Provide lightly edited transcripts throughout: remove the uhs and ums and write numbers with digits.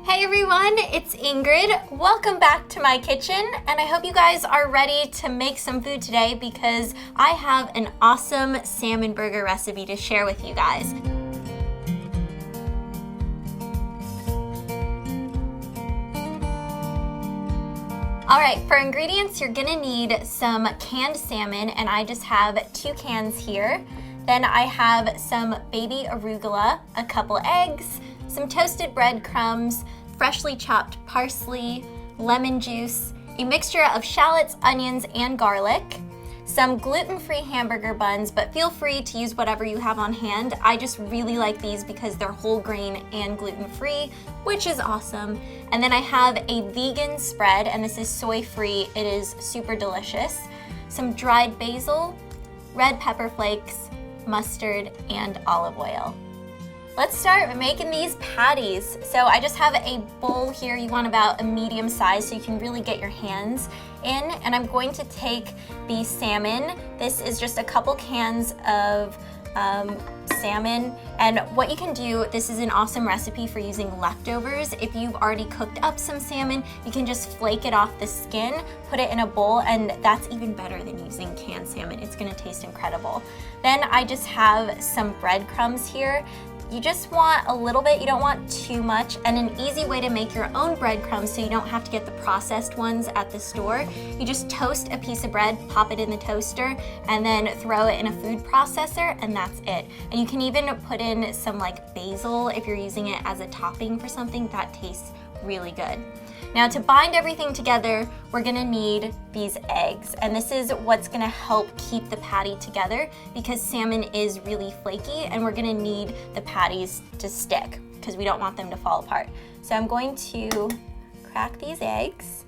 Hey everyone, it's Ingrid. Welcome back to my kitchen, and I hope you guys are ready to make some food today because I have an awesome salmon burger recipe to share with you guys. All right, for ingredients, you're gonna need some canned salmon, and I just have 2 cans here. Then I have some baby arugula, a couple eggs, some toasted breadcrumbs, freshly chopped parsley, lemon juice, a mixture of shallots, onions, and garlic, some gluten-free hamburger buns, but feel free to use whatever you have on hand. I just really like these because they're whole grain and gluten-free, which is awesome. And then I have a vegan spread, and this is soy-free. It is super delicious. Some dried basil, red pepper flakes, mustard, and olive oil. Let's start making these patties. So I just have a bowl here. You want about a medium size so you can really get your hands in. And I'm going to take the salmon. This is just a couple cans of salmon. And what you can do, this is an awesome recipe for using leftovers. If you've already cooked up some salmon, you can just flake it off the skin, put it in a bowl, and that's even better than using canned salmon. It's gonna taste incredible. Then I just have some breadcrumbs here. You just want a little bit, you don't want too much, and an easy way to make your own breadcrumbs so you don't have to get the processed ones at the store. You just toast a piece of bread, pop it in the toaster, and then throw it in a food processor, and that's it. And you can even put in some like basil if you're using it as a topping for something. That tastes really good. Now to bind everything together, we're gonna need these eggs, and this is what's gonna help keep the patty together because salmon is really flaky and we're gonna need the patties to stick because we don't want them to fall apart. So I'm going to crack these eggs.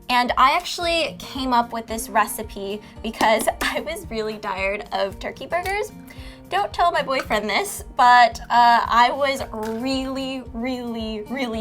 And I actually came up with this recipe because I was really tired of turkey burgers. Don't tell my boyfriend this, but I was really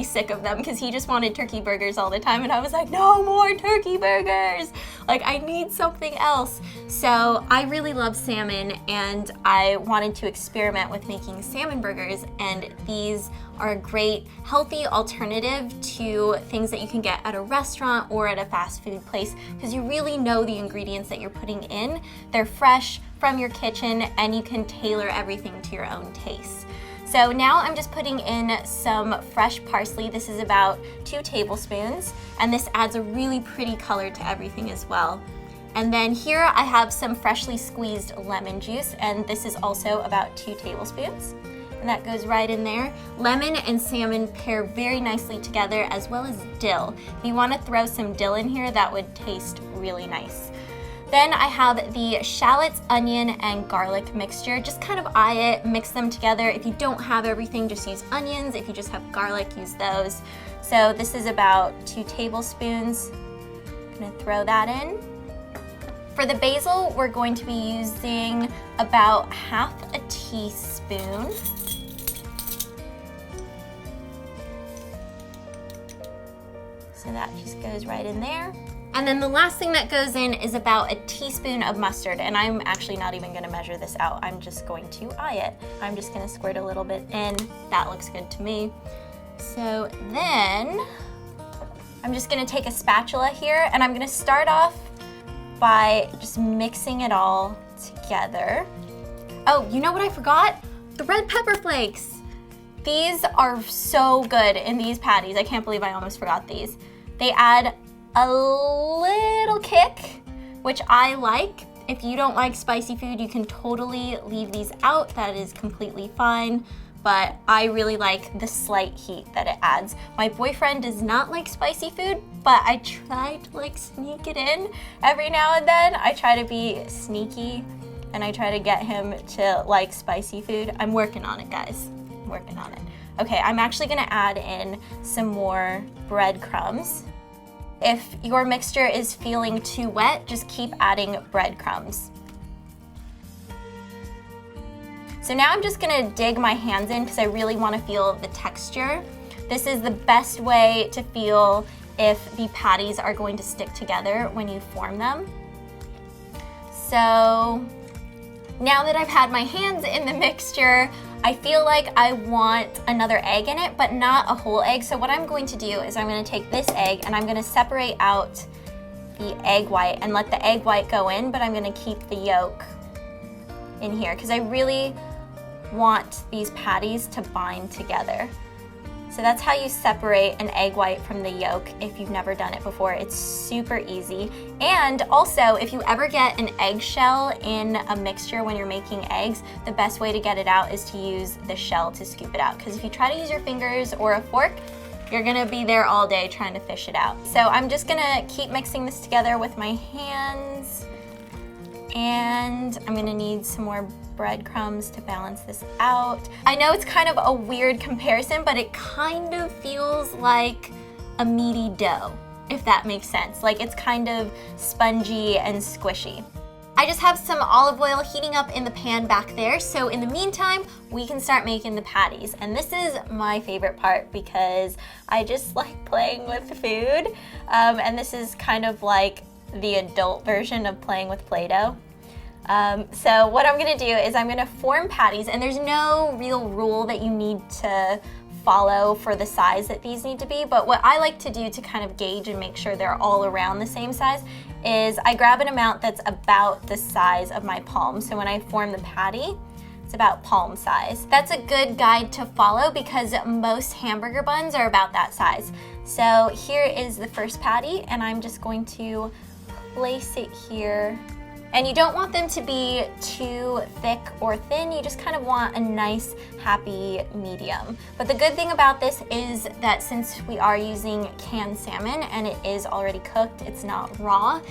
sick of them because he just wanted turkey burgers all the time, and I was like, no more turkey burgers! Like, I need something else. So I really love salmon, and I wanted to experiment with making salmon burgers, and these are a great healthy alternative to things that you can get at a restaurant or at a fast food place because you really know the ingredients that you're putting in. They're fresh from your kitchen, and you can tailor everything to your own taste. So now I'm just putting in some fresh parsley. This is about 2 tablespoons, and this adds a really pretty color to everything as well. And then here I have some freshly squeezed lemon juice, and this is also about 2 tablespoons. And that goes right in there. Lemon and salmon pair very nicely together, as well as dill. If you want to throw some dill in here, that would taste really nice. Then I have the shallots, onion, and garlic mixture. Just kind of eye it, mix them together. If you don't have everything, just use onions. If you just have garlic, use those. So this is about 2 tablespoons. I'm gonna throw that in. For the basil, we're going to be using about half a teaspoon. So that just goes right in there. And then the last thing that goes in is about a teaspoon of mustard, and I'm actually not even gonna measure this out. I'm just going to eye it. I'm just gonna squirt a little bit in. That looks good to me. So then I'm just gonna take a spatula here, and I'm gonna start off by just mixing it all together. Oh, you know what I forgot? The red pepper flakes. These are so good in these patties. I can't believe I almost forgot these. They add a little kick, which I like. If you don't like spicy food, you can totally leave these out. That is completely fine, but I really like the slight heat that it adds. My boyfriend does not like spicy food, but I try to like sneak it in every now and then. I try to be sneaky and I try to get him to like spicy food. I'm working on it, guys. I'm working on it. Okay, I'm actually gonna add in some more breadcrumbs. If your mixture is feeling too wet, just keep adding breadcrumbs. So now I'm just gonna dig my hands in because I really wanna feel the texture. This is the best way to feel if the patties are going to stick together when you form them. So now that I've had my hands in the mixture, I feel like I want another egg in it, but not a whole egg. So what I'm going to do is I'm gonna take this egg and I'm gonna separate out the egg white and let the egg white go in, but I'm gonna keep the yolk in here because I really want these patties to bind together. So that's how you separate an egg white from the yolk if you've never done it before. It's super easy. And also, if you ever get an eggshell in a mixture when you're making eggs, the best way to get it out is to use the shell to scoop it out. Because if you try to use your fingers or a fork, you're gonna be there all day trying to fish it out. So I'm just gonna keep mixing this together with my hands. And I'm gonna need some more breadcrumbs to balance this out. I know it's kind of a weird comparison, but it kind of feels like a meaty dough, if that makes sense. Like it's kind of spongy and squishy. I just have some olive oil heating up in the pan back there, so in the meantime, we can start making the patties. And this is my favorite part because I just like playing with food. And this is kind of like the adult version of playing with Play-Doh. So what I'm gonna do is I'm gonna form patties, and there's no real rule that you need to follow for the size that these need to be, but what I like to do to kind of gauge and make sure they're all around the same size is I grab an amount that's about the size of my palm. So when I form the patty, it's about palm size. That's a good guide to follow because most hamburger buns are about that size. So here is the first patty, and I'm just going to place it here. And you don't want them to be too thick or thin, you just kind of want a nice, happy medium. But the good thing about this is that since we are using canned salmon and it is already cooked, it's not raw,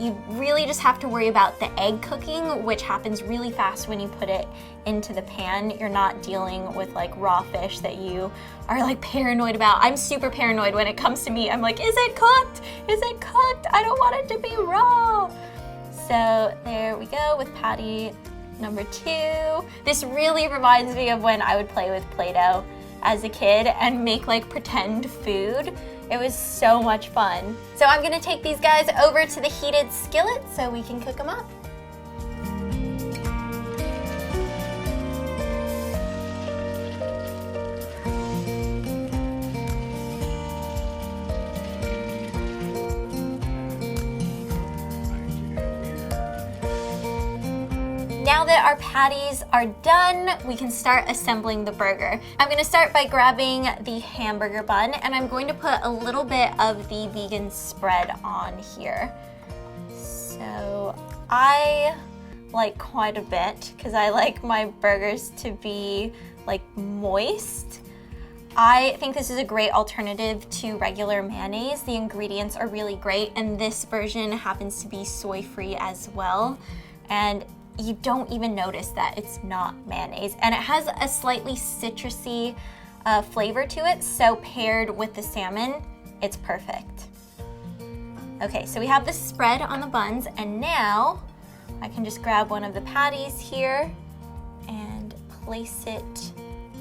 you really just have to worry about the egg cooking, which happens really fast when you put it into the pan. You're not dealing with like raw fish that you are like paranoid about. I'm super paranoid when it comes to meat. I'm like, is it cooked? Is it cooked? I don't want it to be raw. So there we go with patty number 2. This really reminds me of when I would play with Play-Doh as a kid and make like pretend food. It was so much fun. So I'm gonna take these guys over to the heated skillet so we can cook them up. Now that our patties are done, we can start assembling the burger. I'm gonna start by grabbing the hamburger bun, and I'm going to put a little bit of the vegan spread on here. So I like quite a bit because I like my burgers to be like moist. I think this is a great alternative to regular mayonnaise. The ingredients are really great, and this version happens to be soy-free as well. And you don't even notice that it's not mayonnaise. And it has a slightly citrusy flavor to it, so paired with the salmon, it's perfect. Okay, so we have the spread on the buns, and now I can just grab one of the patties here and place it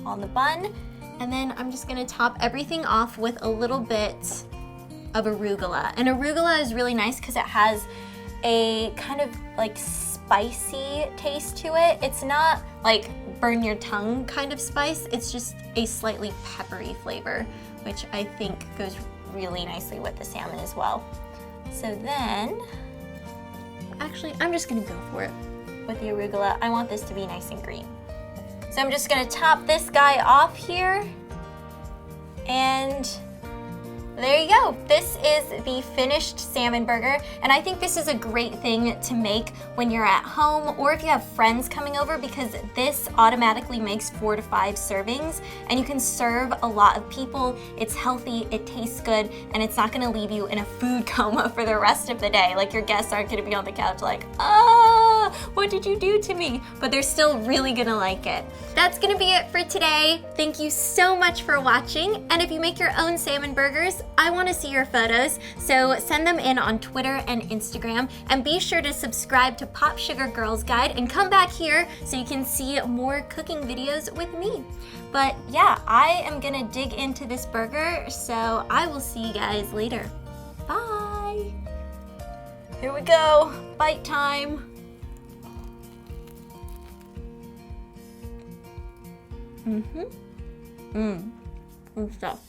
on the bun. And then I'm just gonna top everything off with a little bit of arugula. And arugula is really nice because it has a kind of like spicy taste to it. It's not like burn your tongue kind of spice, it's just a slightly peppery flavor, which I think goes really nicely with the salmon as well. So then, actually, I'm just gonna go for it with the arugula. I want this to be nice and green. So I'm just gonna top this guy off here, and there you go. This is the finished salmon burger, and I think this is a great thing to make when you're at home or if you have friends coming over, because this automatically makes 4 to 5 servings, and you can serve a lot of people. It's healthy, it tastes good, and it's not gonna leave you in a food coma for the rest of the day. Like your guests aren't gonna be on the couch like, ah, what did you do to me? But they're still really gonna like it. That's gonna be it for today. Thank you so much for watching, and if you make your own salmon burgers, I want to see your photos, so send them in on Twitter and Instagram, and be sure to subscribe to Popsugar Girls Guide and come back here so you can see more cooking videos with me. But yeah, I am gonna dig into this burger, so I will see you guys later. Bye! Here we go, bite time. Good stuff.